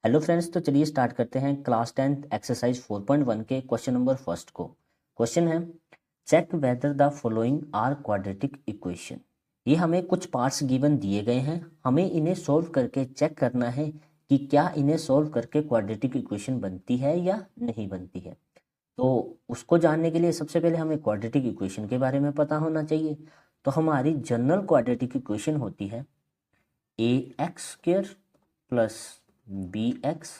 Hello friends, तो चलिए start करते हैं क्लास 10th एक्सरसाइज 4.1 के क्वेश्चन नंबर फर्स्ट को। क्वेश्चन है check whether the following are quadratic equation. ये हमें कुछ पार्ट्स गिवन दिए गए हैं, हमें इन्हें सॉल्व करके चेक करना है कि क्या इन्हें सॉल्व करके क्वाड्रेटिक इक्वेशन बनती है या नहीं बनती है। तो उसको जानने के लिए सबसे पहले हमें क्वाड्रेटिक इक्वेशन के बारे में पता होना चाहिए। तो हमारी जनरल क्वाड्रेटिक इक्वेशन होती है a x square plus b x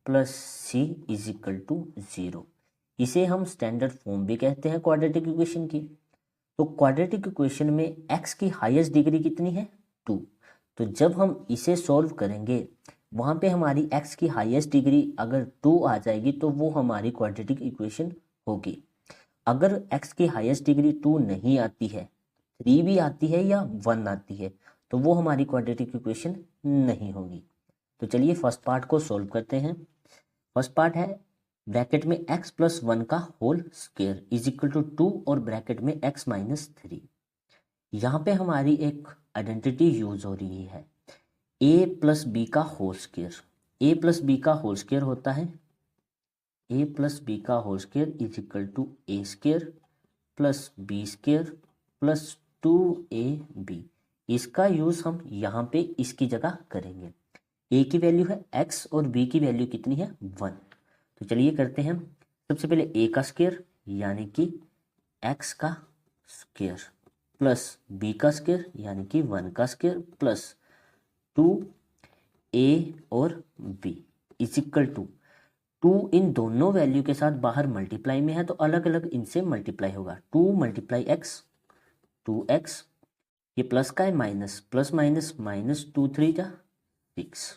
plus c is equal to 0। इसे हम स्टैंडर्ड फॉर्म भी कहते हैं क्वाड्रेटिक इक्वेशन की। तो क्वाड्रेटिक इक्वेशन में एक्स की हाईएस्ट डिग्री कितनी है? 2। तो जब हम इसे सॉल्व करेंगे वहाँ पे हमारी एक्स की हाईएस्ट डिग्री अगर 2 आ जाएगी तो वो हमारी क्वाड्रेटिक इक्वेशन होगी। अगर एक्स की हाईएस्ट डिग्री 2 नहीं आती है, 3 भी आती है या 1 आती है, तो वो हमारी क्वाड्रेटिक इक्वेशन नहीं होगी। तो चलिए फर्स्ट पार्ट को सॉल्व करते हैं। फर्स्ट पार्ट है ब्रैकेट में x प्लस 1 का whole square is equal to 2 और ब्रैकेट में x माइनस 3। यहाँ पे हमारी एक आइडेंटिटी यूज हो रही है a प्लस बी का whole square. a plus b का होल स्क्वायर होता है a प्लस बी का whole square is equal to a square plus b square plus 2ab। इसका यूज हम यहाँ पे इसकी जगह करेंगे। ए की वैल्यू है x और b की वैल्यू कितनी है 1। तो चलिए करते हैं। सबसे पहले a का स्क्वायर यानी कि x का स्क्वायर प्लस b का स्क्वायर यानी कि 1 का स्क्वायर प्लस 2a और b इज इक्वल टू 2 इन दोनों वैल्यू के साथ बाहर मल्टीप्लाई में है तो अलग अलग इनसे मल्टीप्लाई होगा। 2 मल्टीप्लाई एक्स 2x, ये प्लस का है माइनस प्लस माइनस माइनस 2 3 जा 6।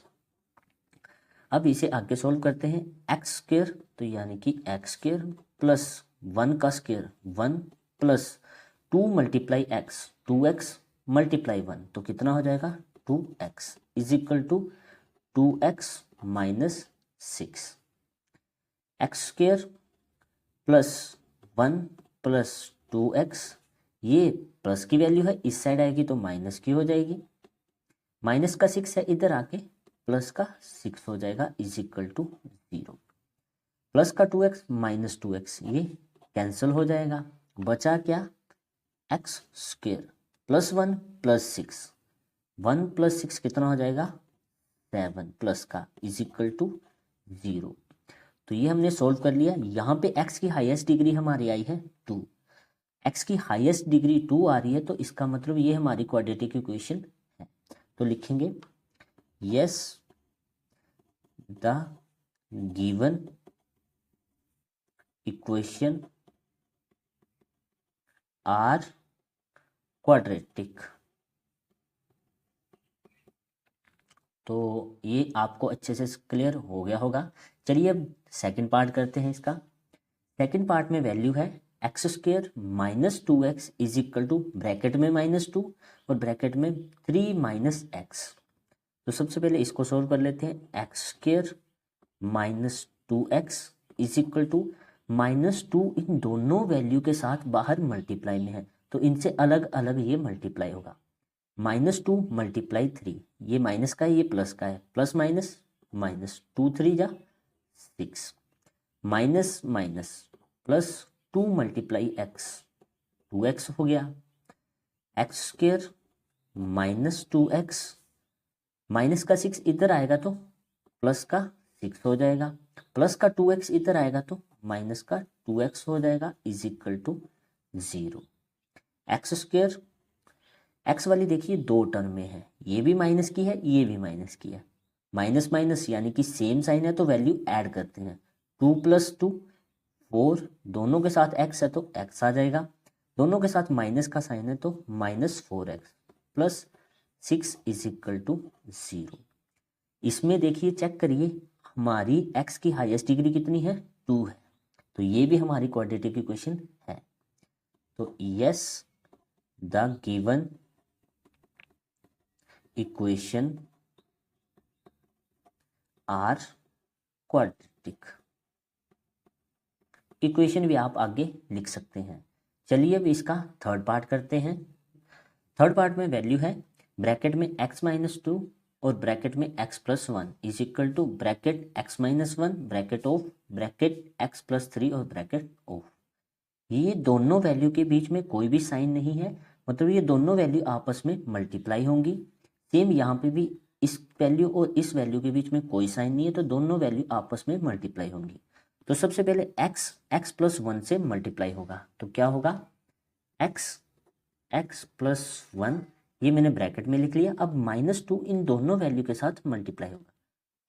अब इसे आगे सॉल्व करते हैं। एक्स स्क्वेयर तो यानी कि एक्स स्क्वेयर प्लस 1 का square 1 plus 2 multiply x 2x multiply 1 तो कितना हो जाएगा 2x is equal to 2x minus 6। X square plus 1 plus 2x, ये प्लस की वैल्यू है, इस साइड आएगी तो माइनस की हो जाएगी। माइनस का 6 है, इधर आके प्लस का 6 हो जाएगा इज इक्वल टू 0। प्लस का 2x माइनस 2x ये कैंसिल हो जाएगा। बचा क्या x square plus 1 plus 6, 1 plus 6 कितना हो जाएगा 7 प्लस का इज इक्वल टू 0। तो ये हमने सोल्व कर लिया। यहाँ पे x की हाईएस्ट डिग्री हमारी आई है 2। x की हाईएस्ट डिग्री 2 आ रही है तो इसका मतलब ये हमारी क्वाड्रेटिक इक्वेशन है। तो लिखेंगे yes the given equation are quadratic। तो ये आपको अच्छे से क्लियर हो गया होगा। चलिए अब सेकंड पार्ट करते हैं इसका। सेकंड पार्ट में वैल्यू है x square minus 2x is equal to bracket में -2 और ब्रैकेट में 3 माइनस एक्स। तो सबसे पहले इसको सोल्व कर लेते हैं। X square minus 2x is equal to -2 इन दोनों वैल्यू के साथ बाहर मल्टीप्लाई में है तो इनसे अलग अलग ये मल्टीप्लाई होगा। -2 मल्टीप्लाई 3, ये माइनस का है ये प्लस का है, प्लस माइनस माइनस 2 3 जा 6 minus minus plus 2 multiply x 2x हो गया। X square minus 2x, minus का 6 इधर आएगा तो प्लस का 6 हो जाएगा, प्लस का 2x इधर आएगा तो माइनस का 2x हो जाएगा is equal to 0। X square x वाली देखिए दो टर्म में है, ये भी माइनस की है ये भी माइनस की है। माइनस माइनस यानी कि सेम साइन है तो वैल्यू ऐड करते हैं। 2 प्लस 2 4, दोनों के साथ x है तो x आ जाएगा, दोनों के साथ माइनस का साइन है तो -4x plus 6 is equal to 0। इसमें देखिए चेक करिए हमारी x की हाईएस्ट डिग्री कितनी है 2 है तो ये भी हमारी क्वाड्रेटिक इक्वेशन है। तो yes the given equation are quadratic. Equation भी आप आगे लिख सकते हैं। चलिए अब इसका थर्ड पार्ट करते हैं। थर्ड पार्ट में वैल्यू है ब्रैकेट में x माइनस 2 और ब्रैकेट में x plus one is equal to bracket x minus one bracket of bracket x plus three और ब्रैकेट ऑफ। ये दोनों वैल्यू के बीच में कोई भी साइन नहीं है, मतलब ये दोनों वैल्यू आपस में मल्टीप्लाई होंगी। सेम यहाँ पे भी इस वैल्यू और इस वैल्यू के बीच में कोई साइन नहीं है, तो दोनों वैल्यू आपस में मल्टीप्लाई होंगी। तो सबसे पहले x प्लस वन से मल्टीप्लाई होगा, तो क्या होगा x प्लस वन, ये मैंने ब्रैकेट में लिख लिया। अब माइनस टू इन दोनों वैल्यू के साथ मल्टीप्लाई होगा,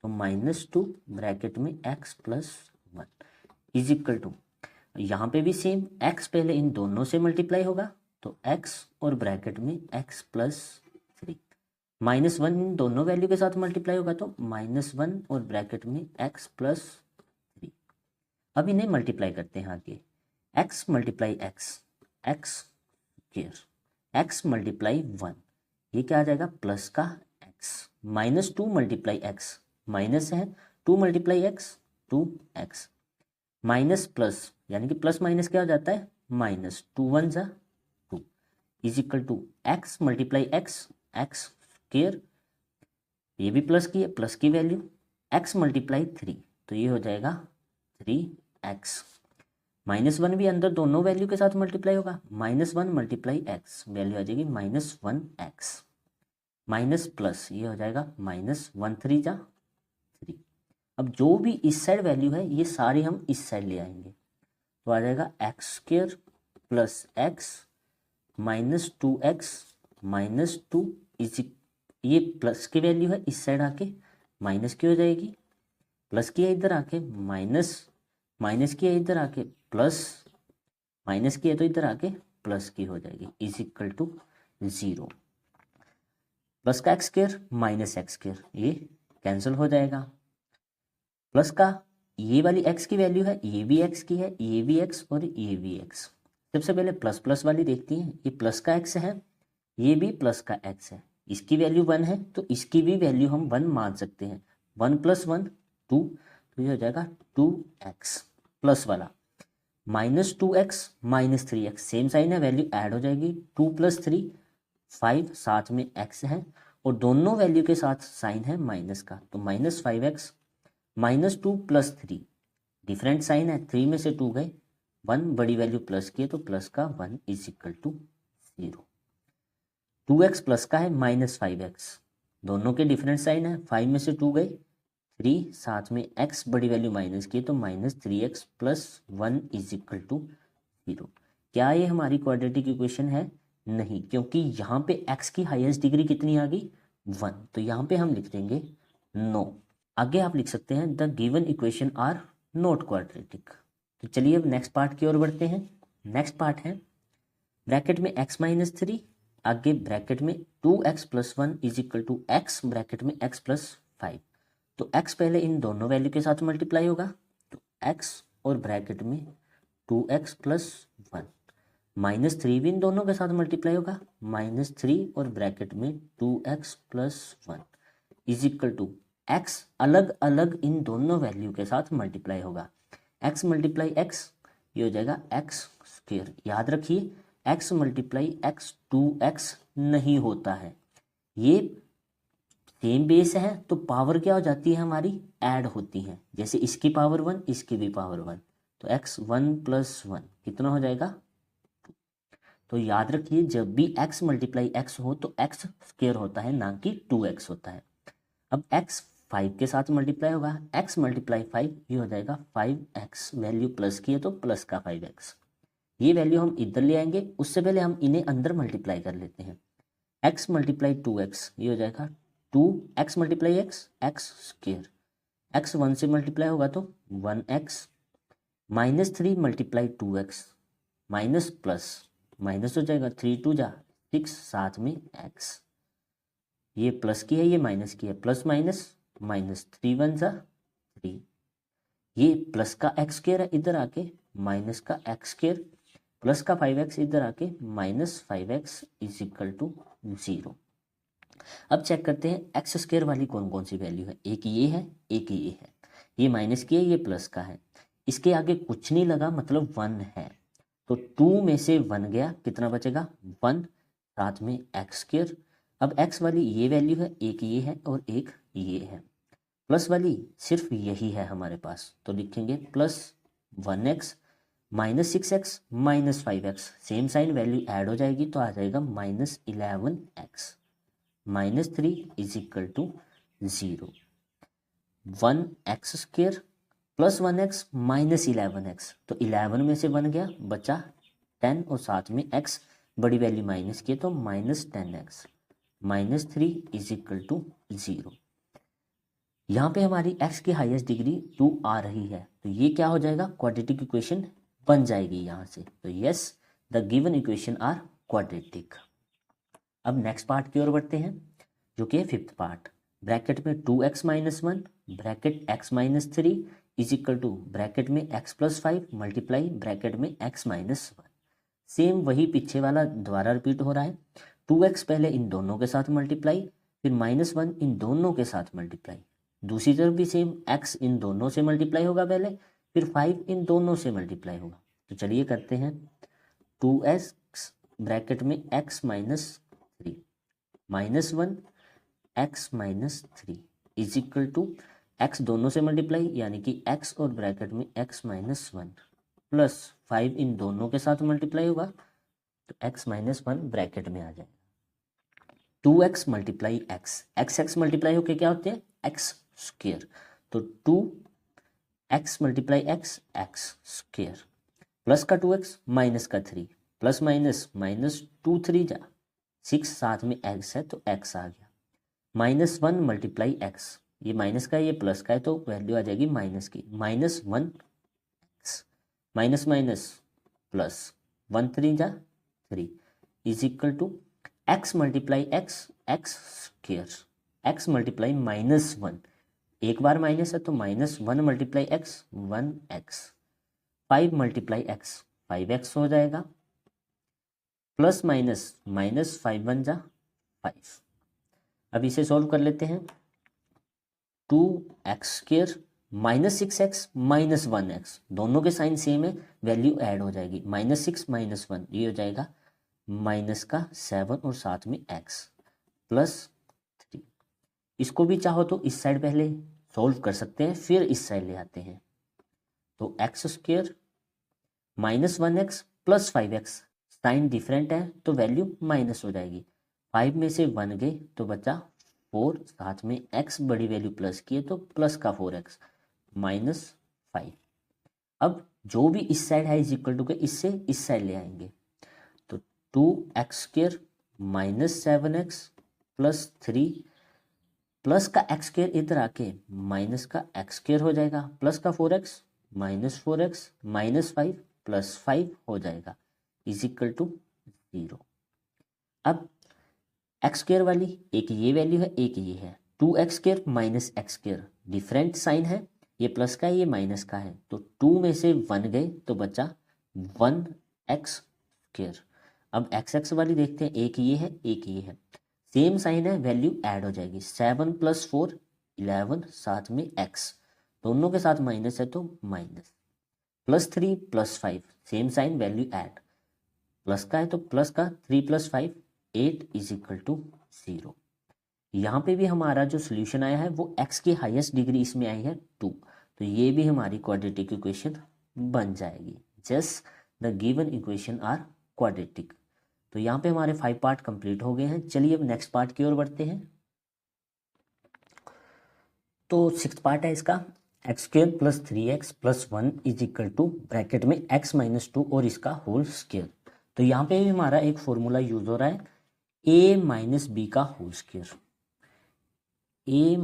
तो माइनस टू ब्रैकेट में x plus one is equal to, यहाँ पे भी सेम x पहले इन दोनों से मल्टीप्लाई होगा, तो x और ब्रैकेट में x plus three, minus one इन दोनों वैल्यू के साथ मल्टीप्लाई होगा, तो माइनस वन और ब्रैकेट में x प्लस थ्री। अब इन्हें मल्टीप्लाई करते हैं आगे, x multiply x square, x multiply one, ये क्या आ जाएगा प्लस का x, minus two multiply x, minus है, two multiply x 2x, minus plus यानी कि प्लस माइनस क्या हो जाता है माइनस, टू वन जा two is equal to x multiply x square, ये भी प्लस की है, प्लस की वैल्यू, x मल्टीप्लाई थ्री, तो ये हो जाएगा 3x, माइनस वन भी अंदर दोनों वैल्यू के साथ मल्टीप्लाई होगा, minus one multiply x, value आ जाएगी minus one x, minus plus ये हो जाएगा माइनस वन थ्री जा थ्री। अब जो भी इस साइड वैल्यू है ये सारी हम इस साइड ले आएंगे, तो आ जाएगा x square plus x minus two x minus two is, ये प्लस की वैल्यू है इस साइड आके माइनस की हो जाएगी, प्लस की है इधर आके माइनस, माइनस की है इधर आके प्लस, माइनस की है तो इधर आके प्लस की हो जाएगी is equal to zero, plus का x square minus x square ये कैंसिल हो जाएगा, प्लस का ये वाली x की वैल्यू है, ये भी x की है, ये भी x और ये भी x। सबसे पहले प्लस प्लस वाली देखती हैं, ये प्लस का x है, ये भी प्लस का x है, इसकी वैल्यू वन है तो इसकी भी वैल्यू हम वन मान सकते हैं, वन प्लस वन टू, तो ये हो जाएगा 2x प्लस वाला, minus two x minus three x, same sign है, वैल्यू ऐड हो जाएगी, टू प्लस थ्री फाइव, साथ में x है और दोनों वैल्यू के साथ साइन है माइनस का, तो minus five x minus two plus three, different sign है, थ्री में से टू गए, वन बड़ी वैल्यू प्लस की है तो प्लस का one is equal to zero, two x plus का है माइनस फाइव एक्स, दोनों के डिफरेंट साइन है, फाइव में से टू गए थ्री, साथ में x बड़ी वैल्यू माइनस की है तो minus three x plus one is equal to zero. क्या ये हमारी क्वाड्रेटिक इक्वेशन है? नहीं, क्योंकि यहाँ पे x की हाईएस्ट डिग्री कितनी आ गई वन, तो यहाँ पे हम लिख देंगे नो। आगे आप लिख सकते हैं the given equation are not quadratic. तो चलिए अब नेक्स्ट पार्ट की ओर बढ़ते हैं। नेक्स्ट पार्ट है ब्रैकेट में x माइनस थ्री, आगे ब्रैकेट में 2x plus one is equal to x bracket में x प्लस फाइव। तो x पहले इन दोनों वैल्यू के साथ मल्टीप्लाई होगा, तो x और ब्रैकेट में 2x plus one, minus three भी इन दोनों के साथ मल्टीप्लाई होगा, माइनस थ्री और ब्रैकेट में 2x plus one is equal to x अलग अलग इन दोनों वैल्यू के साथ मल्टीप्लाई होगा, x मल्टीप्लाई x ये हो जाएगा x स्क्वायर। याद रखिए x मल्टीप्लाई x 2x नहीं होता है, ये सेम बेस है तो पावर क्या हो जाती है हमारी ऐड होती है, जैसे इसकी पावर वन इसकी भी पावर वन, तो x वन प्लस वन कितना हो जाएगा टू। तो याद रखिए जब भी x मल्टीप्लाई x हो तो x स्क्वायर होता है ना कि 2x होता है। अब x 5 के साथ मल्टीप्लाई होगा, x मल्टीप्लाई 5 ये हो जाएगा 5x, वैल्यू प्लस की है तो प्लस का 5x, ये वैल्यू हम इधर ले आएंगे, उससे पहले हम इन्हें अंदर मल्टीप्लाई कर लेते हैं। x मल्टीप्लाई 2x ये हो जाएगा 2x multiply x square, x one से मल्टीप्लाई होगा तो 1x, minus three multiply 2x minus plus minus हो जाएगा, थ्री टू जा सिक्स, साथ में x, ये प्लस की है ये माइनस की है, plus minus minus, three one जा थ्री, ये प्लस का x स्क्वायर है इधर आके माइनस का x स्क्वायर, प्लस का 5x इधर आके minus 5x is equal to zero. अब चेक करते हैं एक्स स्क्वायर वाली कौन कौन सी वैल्यू है, एक ये है एक ये है, ये माइनस की है ये प्लस का है, इसके आगे कुछ नहीं लगा मतलब वन है, तो टू में से वन गया, कितना बचेगा वन, साथ में एक्स स्क्वायर अब x वाली ये वैल्यू है, एक ये है और एक ये है, प्लस वाली सिर्फ यही है हमारे पास, तो लिखेंगे +1x -6x -5x, same sign value add हो जाएगी तो आ जाएगा -11x -3 = 0। 1x² + 1x -11x, तो 11 में से 1 गया, बचा 10 और साथ में x बड़ी वैल्यू माइनस की तो -10x -3 = 0। यहाँ पे हमारी x की हाईएस्ट डिग्री 2 आ रही है, तो ये क्या हो जाएगा, क्वाड्रेटिक इक्वेशन बन जाएगी यहाँ से। तो yes, the given equation are quadratic. अब नेक्स्ट पार्ट की ओर बढ़ते हैं, जो कि है 5th पार्ट। ब्रैकेट में 2x - 1 ब्रैकेट x - 3 = ब्रैकेट में x + 5 मल्टीप्लाई ब्रैकेट में x - 1। सेम वही पीछे वाला दोबारा रिपीट हो रहा है। 2x पहले इन दोनों के साथ मल्टीप्लाई, फिर -1 इन दोनों के साथ मल्टीप्लाई, दूसरी तरफ भी सेम, x इन दोनों से मल्टीप्लाई होगा पहले, फिर 5 इन दोनों से मल्टीप्लाई होगा। तो चलिए करते हैं। 2x ब्रैकेट में x - 3 -1 x - 3 = x दोनों से मल्टीप्लाई यानी कि x और ब्रैकेट में x - 1 प्लस 5 इन दोनों के साथ मल्टीप्लाई होगा तो x - 1 ब्रैकेट में आ जाएगा। 2x × x मल्टीप्लाई होके क्या होते हैं, x², तो 2x × x² प्लस का 2x माइनस का 3 प्लस माइनस -2 3 जा 6, साथ में x है तो x आ गया। -1 × x, ये माइनस का है ये प्लस का है तो वैल्यू आ जाएगी माइनस की, -1x माइनस माइनस प्लस 1 3 जा 3 = x × x² x मल्टीप्लाई -1, एक बार माइनस है तो -1 × x 1x, 5 × x 5x हो जाएगा, प्लस माइनस -5 1 जा 5। अब इसे सॉल्व कर लेते हैं। 2x² -6x -1x, दोनों के साइन सेम है, वैल्यू ऐड हो जाएगी, -6 -1 ये हो जाएगा -7 और साथ में x +3। इसको भी चाहो तो इस साइड पहले सॉल्व कर सकते हैं, फिर इस साइड ले आते हैं। तो x² -1x + 5x, sign different है तो वैल्यू माइनस हो जाएगी, 5 में से 1 गए तो बचा 4, साथ में x बड़ी वैल्यू प्लस की है तो प्लस का 4x -5। अब जो भी इस साइड है = के इससे इस साइड ले आएंगे, तो 2x² -7x + 3 प्लस का x² इधर आके माइनस का x² हो जाएगा, प्लस का 4x -4x -5 + 5 हो जाएगा = 0। अब x² वाली एक ये वैल्यू है, एक ये है, 2x² - x² डिफरेंट साइन है, ये प्लस का है ये माइनस का है, तो 2 में से 1 गए तो बचा 1x²। अब x वाली देखते हैं, एक ये है एक ये है, सेम साइन है, वैल्यू ऐड हो जाएगी, 7 + 4 11, साथ में x दोनों के साथ माइनस है तो minus, +3 + 5 same sign value add, plus का है तो प्लस का 3 + 5 8 = 0। यहाँ पे भी हमारा जो सोल्यूशन आया है वो x की हाईएस्ट डिग्री इसमें आई है 2, तो ये भी हमारी क्वाड्रेटिक इक्वेशन बन जाएगी। Just the given equation are quadratic. तो यहाँ पे हमारे 5 पार्ट कंप्लीट हो गए हैं। चलिए अब नेक्स्ट पार्ट की ओर बढ़ते हैं। तो 6th पार्ट है इसका, x² + 3x + 1 = ब्रैकेट में x - 2 और इसका होल स्क्वायर। तो यहाँ पे भी हमारा एक फॉर्मूला यूज हो रहा है, a - b का होल स्क्वायर। a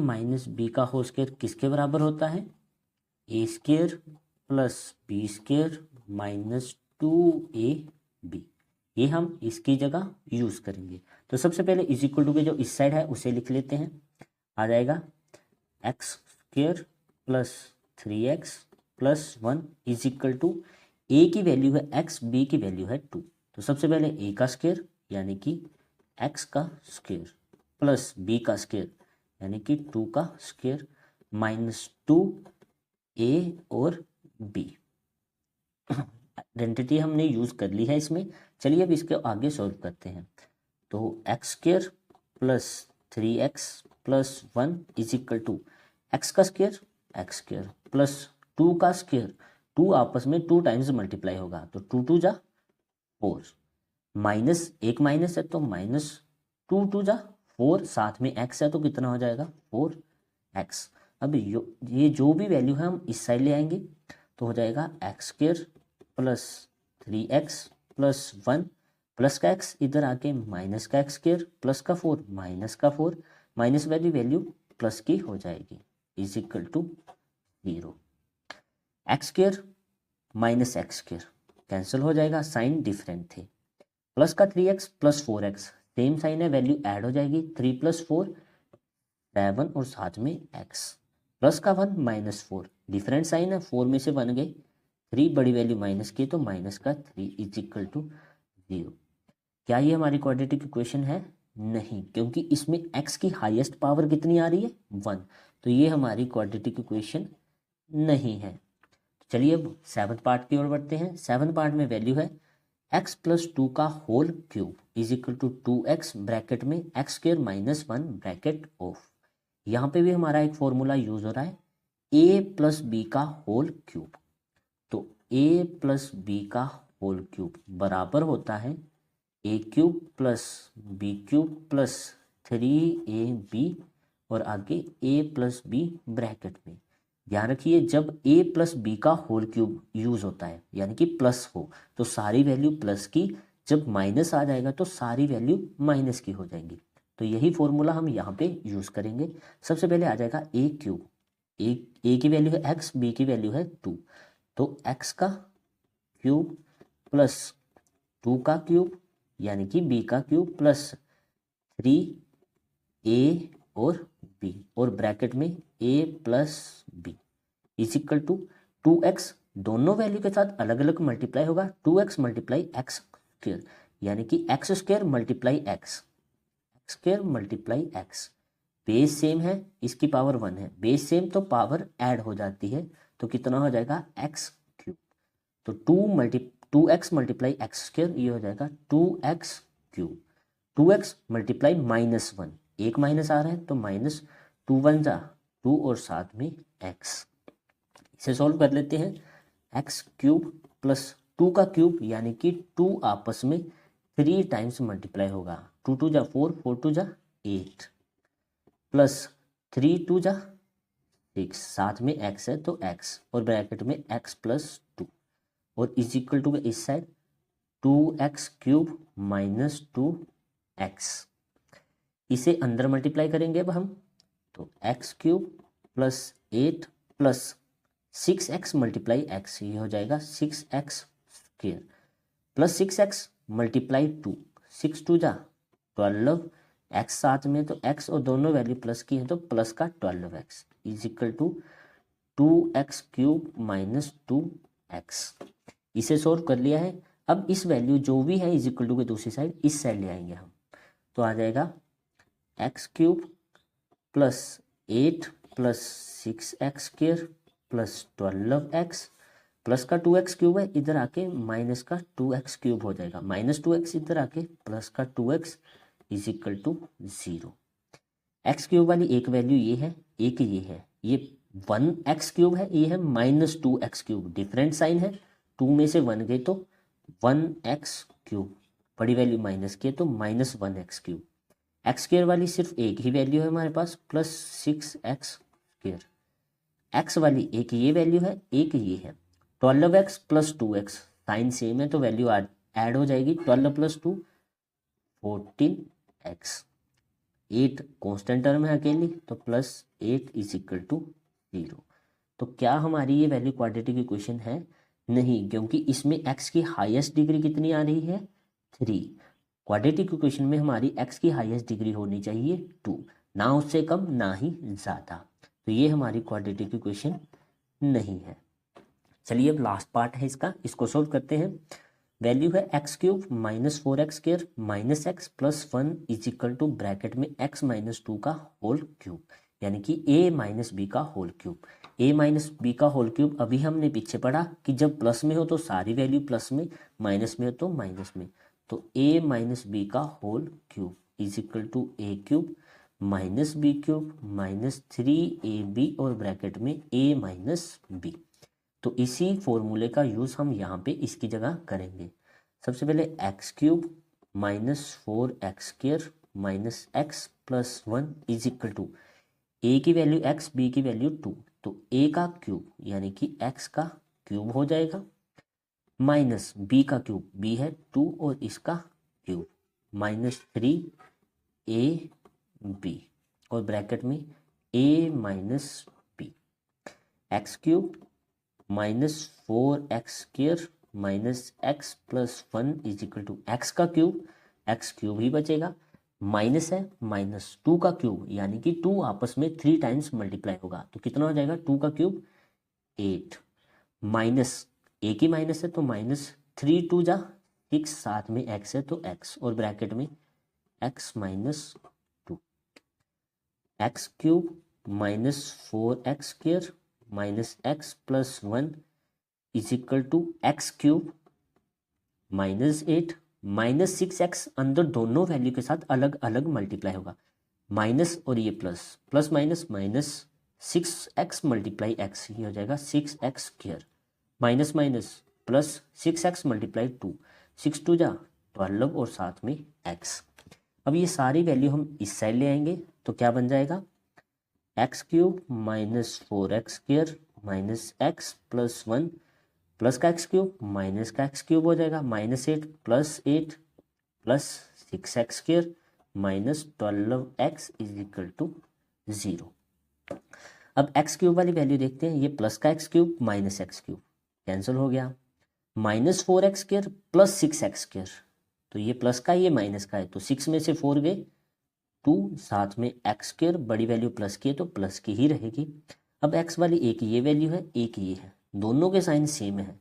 - b का होल स्क्वायर किसके बराबर होता है, a² + b² - 2ab, ये हम इसकी जगह यूज करेंगे। तो सबसे पहले = के जो इस साइड है उसे लिख लेते हैं, आ जाएगा x² + 3x + 1 = a की वैल्यू है x, b की वैल्यू है 2, तो सबसे पहले a का स्क्वायर यानी कि x का स्क्वायर प्लस b का स्क्वायर यानी कि 2 का स्क्वायर -2a और b। आइडेंटिटी हमने यूज कर ली है इसमें। चलिए अब इसके आगे सॉल्व करते हैं। तो x² plus 3x plus 1 is equal to x का स्क्वायर एक्स स्क्वायर प्लस 2 का स्क्वायर, 2 आपस में 2 टाइम्स मल्टीप्लाई होगा तो 2 2 जा 4, माइनस एक माइनस है तो माइनस 2 2 जा 4, साथ में x है तो कितना हो जाएगा 4x। अब ये जो भी वैल्यू है हम इस साइड ले आएंगे तो हो जाएगा x square plus 3x plus 1 plus का x इधर आके माइनस का एक्स स्क्वायर प्लस का 4 माइनस का 4, माइनस वाली वैल्यू प्लस की हो जाएगी is equal to 0। X square minus x square cancel हो जाएगा, साइन डिफरेंट थे। प्लस का 3x plus 4x same sign है, वैल्यू ऐड हो जाएगी 3 प्लस 4 7 और साथ में x प्लस का 1 माइनस 4 डिफरेंट साइन है, 4 में से 1 गए 3 बड़ी वैल्यू माइनस की तो माइनस का 3 इज इक्वल टू 0। क्या ये हमारी क्वाड्रेटिक इक्वेशन है? नहीं, क्योंकि इसमें x की हाईएस्ट पावर कितनी आ रही है 1, तो ये हमारी क्वाड्रेटिक इक्वेशन नहीं है। चलिए अब 7th पार्ट की ओर बढ़ते हैं। 7th पार्ट में वैल्यू है x प्लस 2 का whole cube is equal to 2x bracket में x square minus 1 bracket of. यहाँ पे भी हमारा एक फॉर्मूला यूज हो रहा है a प्लस बी का होल क्यूब, तो a प्लस बी का होल क्यूब बराबर होता है a cube plus b cube plus 3ab और आगे a प्लस बी ब्रैकेट में। ध्यान रखिए जब a प्लस बी का होल क्यूब यूज होता है यानी कि प्लस हो तो सारी वैल्यू प्लस की, जब माइनस आ जाएगा तो सारी वैल्यू माइनस की हो जाएंगी, तो यही फॉर्मूला हम यहाँ पे यूज करेंगे। सबसे पहले आ जाएगा a क्यूब, a की वैल्यू है x, b की वैल्यू है 2, तो x का क्यूब प्लस 2 का क्यूब यानी कि b का क्यूब प्लस 3a और b और ब्रैकेट में a plus b is equal to 2x, दोनों वैल्यू के साथ अलग अलग मल्टीप्लाई होगा 2x मल्टीप्लाई एक्स स्क्वायर यानी कि x square multiply x square multiply x. Base same है, इसकी पावर 1 है, बेस सेम तो पावर ऐड हो जाती है तो कितना हो जाएगा एक्स क्यूब, तो 2x मल्टीप्लाई एक्स स्क्वायर ये हो जाएगा 2x cube, 2x multiply minus 1, एक माइनस आ रहा है तो माइनस 2 1 जा 2 और साथ में x। इसे सॉल्व कर लेते हैं, x क्यूब प्लस 2 का क्यूब यानी कि 2 आपस में 3 टाइम्स मल्टीप्लाई होगा, 2 2 जा 4 4 2 जा 8 प्लस 3 2 जा 6, साथ में x है तो x और ब्रैकेट में x प्लस 2 और इज इक्वल टू इस side 2x cube minus 2x। इसे अंदर मल्टीप्लाई करेंगे अब हम, तो x cube plus 8 plus 6x multiply x ये हो जाएगा 6x square plus 6x multiply 2, 6 2 जा 12 x साथ में तो x और दोनों वैल्यू प्लस की है तो प्लस का 12x is equal to 2x cube minus 2x। इसे सॉल्व कर लिया है, अब इस वैल्यू जो भी है इज इक्वल टू के दूसरी साइड इस साइड ले आएंगे हम, तो आ जाएगा x cube plus 8 plus 6x square plus 12x plus का 2x क्यूब है इधर आके माइनस का 2x क्यूब हो जाएगा, माइनस 2x इधर आके प्लस का 2x is equal to 0। X cube वाली एक वैल्यू ये है, एक ये है, ये 1x क्यूब है, ये है minus 2x cube, different sign है, 2 में से 1 गए तो 1x क्यूब, बड़ी वैल्यू माइनस की है तो minus 1x cube. X square वाली सिर्फ एक ही वैल्यू है हमारे पास प्लस 6x स्क्वायर, एक्स वाली एक ये वैल्यू है एक ये है, 12x plus 2x sign same है तो वैल्यू ऐड हो जाएगी, 12 प्लस 2 14x, 8 कॉन्स्टेंट टर्म है अकेली तो प्लस 8 इज इक्वल टू 0। तो क्या हमारी ये वैल्यू क्वाड्रेटिक इक्वेशन है? नहीं, क्योंकि इसमें x की हाईएस्ट डिग्री कितनी आ रही है 3, क्वाड्रेटिक इक्वेशन में हमारी x की हाईएस्ट डिग्री होनी चाहिए 2, ना उससे कम ना ही ज़्यादा, तो ये हमारी क्वाड्रेटिक इक्वेशन नहीं है। चलिए अब लास्ट पार्ट है इसका, इसको सोल्व करते हैं। वैल्यू है x cube minus 4x square minus x plus 1 is equal to bracket में x माइनस 2 का होल क्यूब यानी कि a माइनस बी का whole cube. a minus b का होल क्यूब अभी हमने पीछे पढ़ा कि जब प्लस में हो तो सारी वैल्यू प्लस में, माइनस में हो तो माइनस में, तो a माइनस बी का whole cube is equal to a cube minus b cube minus 3ab और ब्रैकेट में a माइनस बी। तो इसी फॉर्मूले का यूज़ हम यहाँ पे इसकी जगह करेंगे। सबसे पहले x cube minus 4x² minus x plus 1 is equal to a की वैल्यू x, b की वैल्यू 2, तो a का क्यूब यानी कि x का क्यूब हो जाएगा माइनस b का क्यूब, b है 2 और इसका क्यूब माइनस 3ab और ब्रैकेट में a minus b। X cube minus 4x² minus x plus 1 is equal to x का क्यूब, एक्स क्यूब ही बचेगा, माइनस है माइनस 2 का क्यूब यानी कि 2 आपस में 3 टाइम्स मल्टीप्लाई होगा तो कितना हो जाएगा 2 का क्यूब 8 माइनस ए की माइनस है तो माइनस 3 2 जा 6, साथ में एक्स है तो एक्स और ब्रैकेट में x minus 2। X cube minus 4x² minus x plus 1 is equal to x cube minus 8 minus 6x अंदर दोनों वैल्यू के साथ अलग अलग मल्टीप्लाई होगा, माइनस और ये plus, plus minus minus 6x multiply x, ये हो जाएगा 6x² minus minus plus 6x multiply 2, 6 2 जा 12 और साथ में x। अब ये सारी वैल्यू हम इस साइड ले आएंगे तो क्या बन जाएगा x cube minus 4x² minus x plus 1 plus का एक्स क्यूब माइनस का एक्स क्यूब हो जाएगा minus 8 plus 6x² minus 12x is equal to 0। अब एक्स क्यूब वाली वैल्यू देखते हैं, ये प्लस का x cube minus x cube cancel हो गया, माइनस 4x² प्लस 6x², तो ये प्लस का ये माइनस का है तो 6 में से 4 गए 2, साथ में x² बड़ी वैल्यू प्लस की है तो प्लस की ही रहेगी। अब x वाली एक ये वैल्यू है एक ये है, दोनों के साइन सेम है,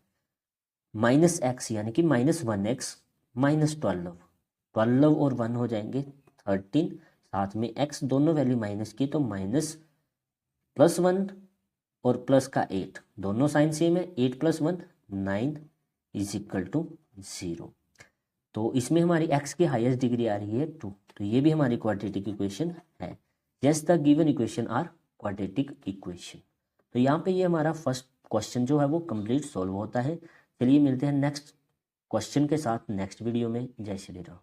माइनस एक्स यानी कि माइनस 1x माइनस 12 और 1 हो जाएंगे 13, साथ में x दोनों वैल्यू माइनस की तो माइनस प्लस 1 और प्लस का 8, दोनों साइन सेम है, 8 प्लस 1 9 इज इक्वल टू 0। तो इसमें हमारी x की हाईएस्ट डिग्री आ रही है 2, तो ये भी हमारी क्वाड्रेटिक इक्वेशन है। Just the given equation are quadratic equation. तो यहाँ पे ये हमारा फर्स्ट क्वेश्चन जो है वो कंप्लीट सॉल्व होता है। चलिए मिलते हैं नेक्स्ट क्वेश्चन के साथ नेक्स्ट वीडियो में। जय श्री राम।